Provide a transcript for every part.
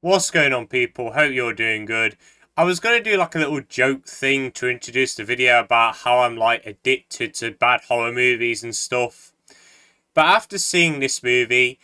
What's going on, people? Hope you're doing good. I was going to do like a little joke thing to introduce the video about how I'm like addicted to bad horror movies and stuff. But after seeing this movie,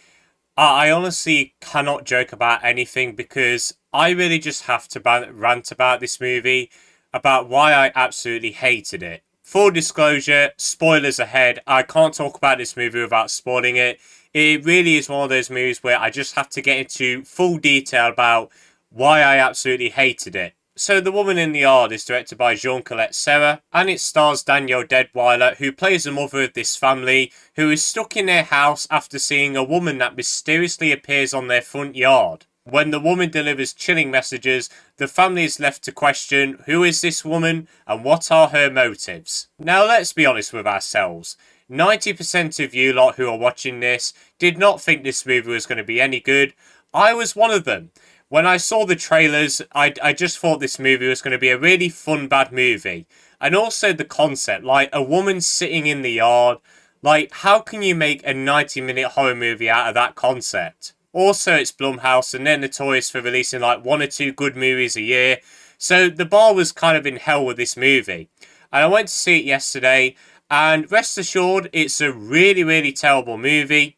I honestly cannot joke about anything because I really just have to rant about this movie, about why I absolutely hated it. Full disclosure, spoilers ahead. I can't talk about this movie without spoiling it. It really is one of those movies where I just have to get into full detail about why I absolutely hated it. So, The Woman in the Yard is directed by Jean-Colette Serra, and it stars Danielle Deadwyler, who plays the mother of this family, who is stuck in their house after seeing a woman that mysteriously appears on their front yard. When the woman delivers chilling messages, the family is left to question who is this woman and what are her motives. Now let's be honest with ourselves. 90% of you lot who are watching this did not think this movie was going to be any good. I was one of them. When I saw the trailers, I just thought this movie was going to be a really fun, bad movie. And also the concept, like a woman sitting in the yard. Like, how can you make a 90-minute horror movie out of that concept? Also, it's Blumhouse, and they're notorious for releasing like one or two good movies a year. So the bar was kind of in hell with this movie. And I went to see it yesterday, and rest assured, it's a really, really terrible movie.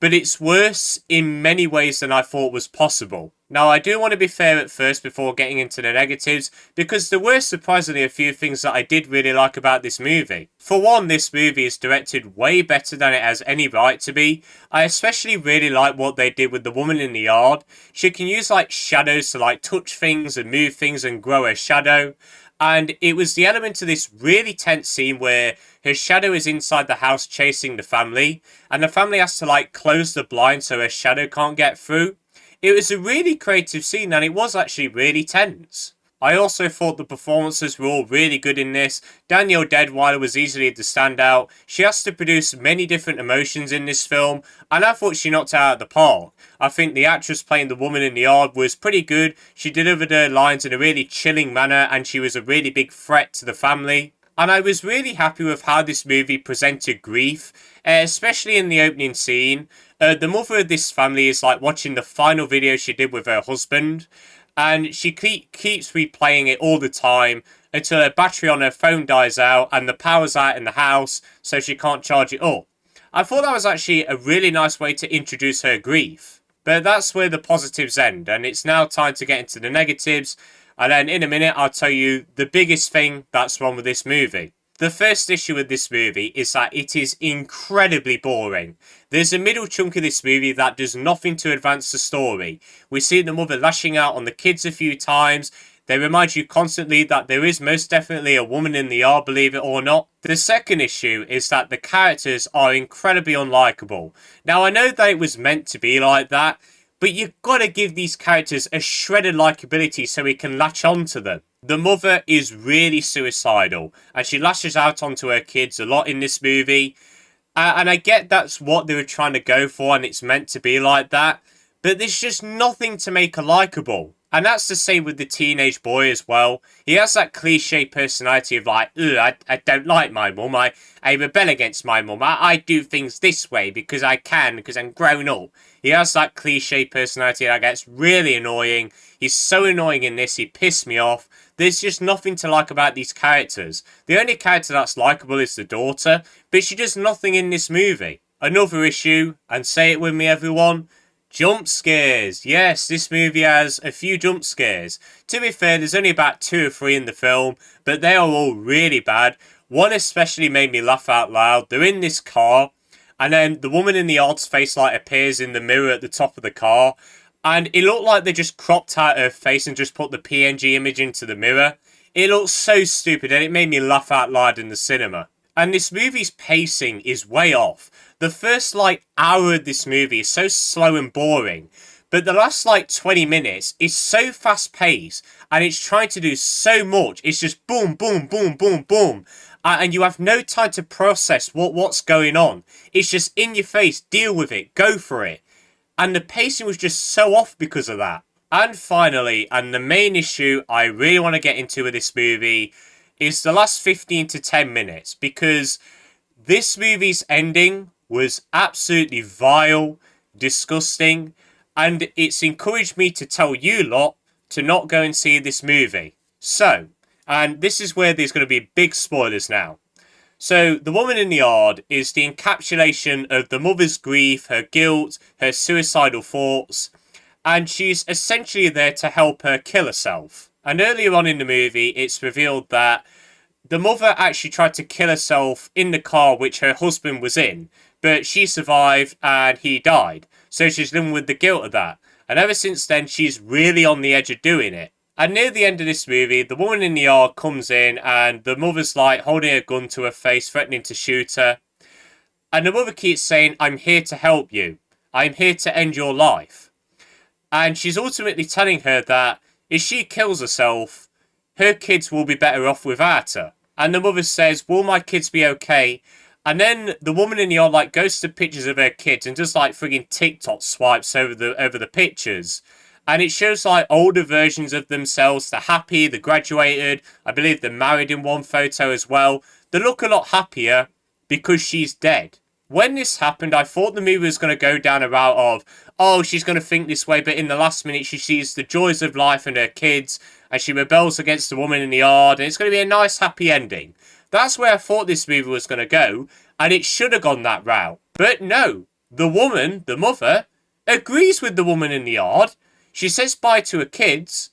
But it's worse in many ways than I thought was possible. Now, I do want to be fair at first before getting into the negatives, because there were surprisingly a few things that I did really like about this movie. For one, this movie is directed way better than it has any right to be. I especially really like what they did with the woman in the yard. She can use like shadows to like touch things and move things and grow a shadow. And it was the element of this really tense scene where her shadow is inside the house chasing the family, and the family has to like close the blind so her shadow can't get through. It was a really creative scene, and it was actually really tense. I also thought the performances were all really good in this. Danielle Deadwyler was easily the standout. She has to produce many different emotions in this film, and I thought she knocked it out of the park. I think the actress playing the woman in the yard was pretty good. She delivered her lines in a really chilling manner, and she was a really big threat to the family. And I was really happy with how this movie presented grief, especially in the opening scene. The mother of this family is like watching the final video she did with her husband, and she keeps replaying it all the time until her battery on her phone dies out and the power's out in the house, so she can't charge it up. I thought that was actually a really nice way to introduce her grief. But that's where the positives end, and it's now time to get into the negatives. And then in a minute, I'll tell you the biggest thing that's wrong with this movie. The first issue with this movie is that it is incredibly boring. There's a middle chunk of this movie that does nothing to advance the story. We see the mother lashing out on the kids a few times. They remind you constantly that there is most definitely a woman in the yard, believe it or not. The second issue is that the characters are incredibly unlikable. Now, I know that it was meant to be like that, but you've got to give these characters a shredded likability so we can latch on to them. The mother is really suicidal, and she lashes out onto her kids a lot in this movie. And I get that's what they were trying to go for, and it's meant to be like that. But there's just nothing to make her likable. And that's the same with the teenage boy as well. He has that cliche personality of like, ugh, I don't like my mum. I rebel against my mum. I do things this way because I can, because I'm grown up. He has that cliche personality that gets really annoying. He's so annoying in this, he pissed me off. There's just nothing to like about these characters. The only character that's likable is the daughter, but she does nothing in this movie. Another issue, and say it with me everyone, jump scares. Yes, this movie has a few jump scares. To be fair, there's only about 2 or 3 in the film, but they are all really bad. One especially made me laugh out loud. They're in this car, and then the woman in the yard's face light appears in the mirror at the top of the car, and it looked like they just cropped out her face and just put the PNG image into the mirror. It looked so stupid, and it made me laugh out loud in the cinema. And this movie's pacing is way off. The first hour of this movie is so slow and boring, but the last 20 minutes is so fast paced, and it's trying to do so much. It's just boom, boom, boom, boom, boom. And you have no time to process what's going on. It's just in your face, deal with it, go for it. And the pacing was just so off because of that. And finally, and the main issue I really want to get into with this movie is the last 15 to 10 minutes, because this movie's ending was absolutely vile, disgusting, And it's encouraged me to tell you lot to not go and see this movie. So, and this is where there's going to be big spoilers now. So, The Woman in the Yard is the encapsulation of the mother's grief, her guilt, her suicidal thoughts, and she's essentially there to help her kill herself. And earlier on in the movie, it's revealed that the mother actually tried to kill herself in the car which her husband was in, but she survived and he died. So she's living with the guilt of that. And ever since then, she's really on the edge of doing it. And near the end of this movie, the woman in the yard comes in and the mother's like holding a gun to her face, threatening to shoot her. And the mother keeps saying, "I'm here to help you. I'm here to end your life." And she's ultimately telling her that if she kills herself, her kids will be better off without her. And the mother says, "Will my kids be okay?" And then the woman in the yard like goes to pictures of her kids and just like frigging TikTok swipes over the pictures. And it shows like older versions of themselves. They're happy, they're graduated. I believe they're married in one photo as well. They look a lot happier because she's dead. When this happened, I thought the movie was going to go down a route of, oh, she's going to think this way, but in the last minute she sees the joys of life and her kids, and she rebels against the woman in the yard, and it's going to be a nice, happy ending. That's where I thought this movie was going to go, and it should have gone that route. But no, the woman, the mother, agrees with the woman in the yard. She says bye to her kids,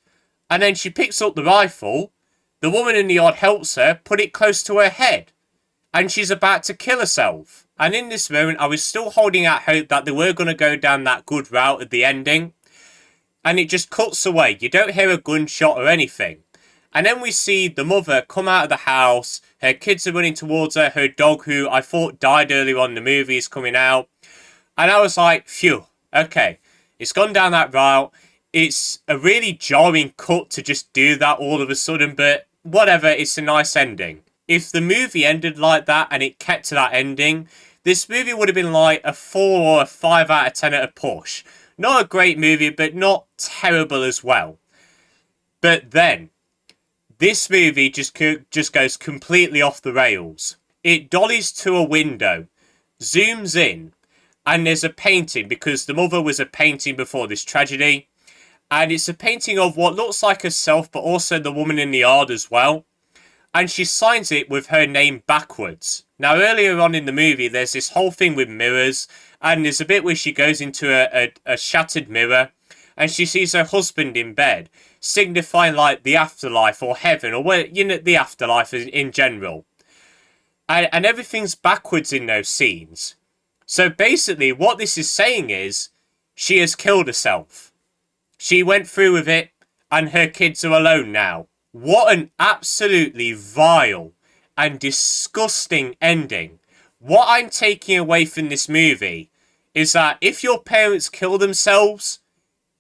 and then she picks up the rifle. The woman in the yard helps her put it close to her head, and she's about to kill herself. And in this moment, I was still holding out hope that they were going to go down that good route at the ending. And it just cuts away. You don't hear a gunshot or anything. And then we see the mother come out of the house. Her kids are running towards her. Her dog, who I thought died earlier on in the movie, is coming out. And I was like, phew, okay. It's gone down that route. It's a really jarring cut to just do that all of a sudden. But whatever, it's a nice ending. If the movie ended like that and it kept to that ending, this movie would have been like a 4 or a 5 out of 10 at a push. Not a great movie, but not terrible as well. But then, this movie just goes completely off the rails. It dollies to a window, zooms in, and there's a painting, because the mother was a painting before this tragedy. And it's a painting of what looks like herself, but also the woman in the yard as well. And she signs it with her name backwards. Now, earlier on in the movie, there's this whole thing with mirrors. And there's a bit where she goes into a shattered mirror. And she sees her husband in bed, signifying like the afterlife or heaven. Or, well, you know, the afterlife in general. And everything's backwards in those scenes. So basically, what this is saying is, she has killed herself. She went through with it, and her kids are alone now. What an absolutely vile and disgusting ending. What I'm taking away from this movie is that if your parents kill themselves,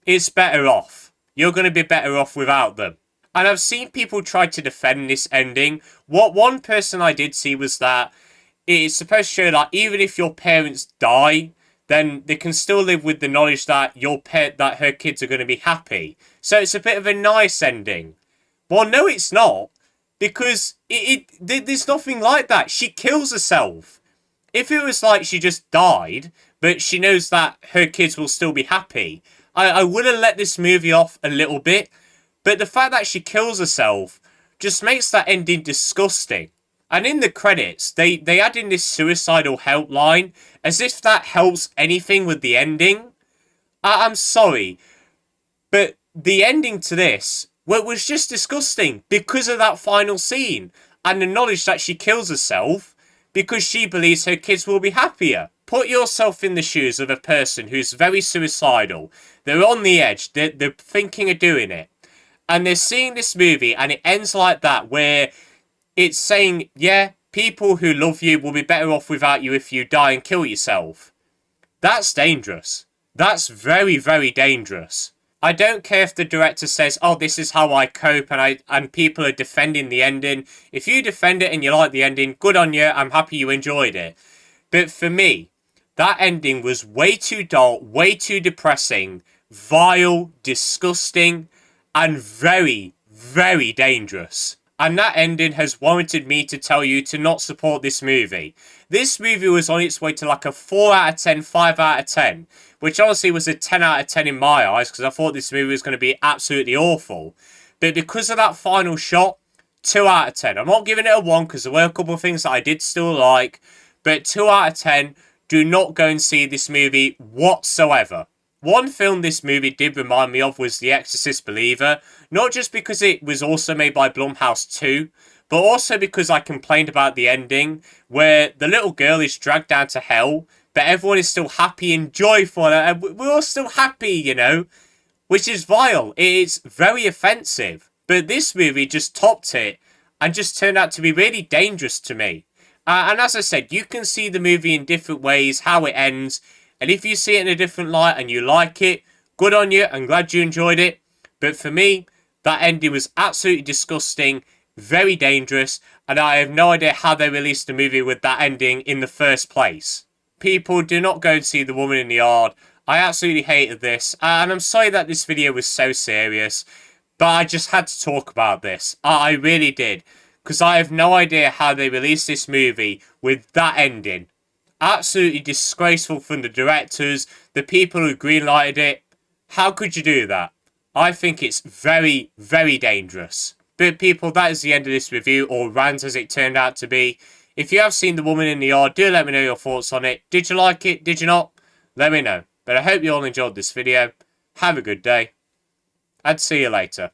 it's better off. You're going to be better off without them. And I've seen people try to defend this ending. What one person I did see was that it's supposed to show that even if your parents die, then they can still live with the knowledge that that her kids are going to be happy. So it's a bit of a nice ending. Well, no, it's not, because there's nothing like that. She kills herself. If it was like she just died, but she knows that her kids will still be happy, I would have let this movie off a little bit. But the fact that she kills herself just makes that ending disgusting. And in the credits, they add in this suicidal helpline, as if that helps anything with the ending. I'm sorry, but the ending to this was just disgusting because of that final scene and the knowledge that she kills herself because she believes her kids will be happier. Put yourself in the shoes of a person who's very suicidal. They're on the edge. They're thinking of doing it. And they're seeing this movie and it ends like that, where it's saying, yeah, people who love you will be better off without you if you die and kill yourself. That's dangerous. That's very, very dangerous. I don't care if the director says, oh, this is how I cope, and people are defending the ending. If you defend it and you like the ending, good on you. I'm happy you enjoyed it. But for me, that ending was way too dull, way too depressing, vile, disgusting, and very, very dangerous. And that ending has warranted me to tell you to not support this movie. This movie was on its way to like a 4 out of 10, 5 out of 10. Which honestly was a 10 out of 10 in my eyes, because I thought this movie was going to be absolutely awful. But because of that final shot, 2 out of 10. I'm not giving it a 1 because there were a couple of things that I did still like. But 2 out of 10, do not go and see this movie whatsoever. One film this movie did remind me of was The Exorcist Believer. Not just because it was also made by Blumhouse too, but also because I complained about the ending, where the little girl is dragged down to hell, but everyone is still happy and joyful, and we're all still happy, you know, which is vile. It is very offensive. But this movie just topped it, and just turned out to be really dangerous to me. And as I said, you can see the movie in different ways, how it ends. And if you see it in a different light and you like it, good on you. I'm glad you enjoyed it. But for me, that ending was absolutely disgusting, very dangerous. And I have no idea how they released a movie with that ending in the first place. People, do not go and see The Woman in the Yard. I absolutely hated this. And I'm sorry that this video was so serious. But I just had to talk about this. I really did. Because I have no idea how they released this movie with that ending. Absolutely disgraceful from the directors, the people who greenlighted it. How could you do that? I think it's very, very dangerous. But people, that is the end of this review, or rant as it turned out to be. If you have seen The Woman in the Yard, do let me know your thoughts on it. Did you like it? Did you not? Let me know. But I hope you all enjoyed this video. Have a good day. And see you later.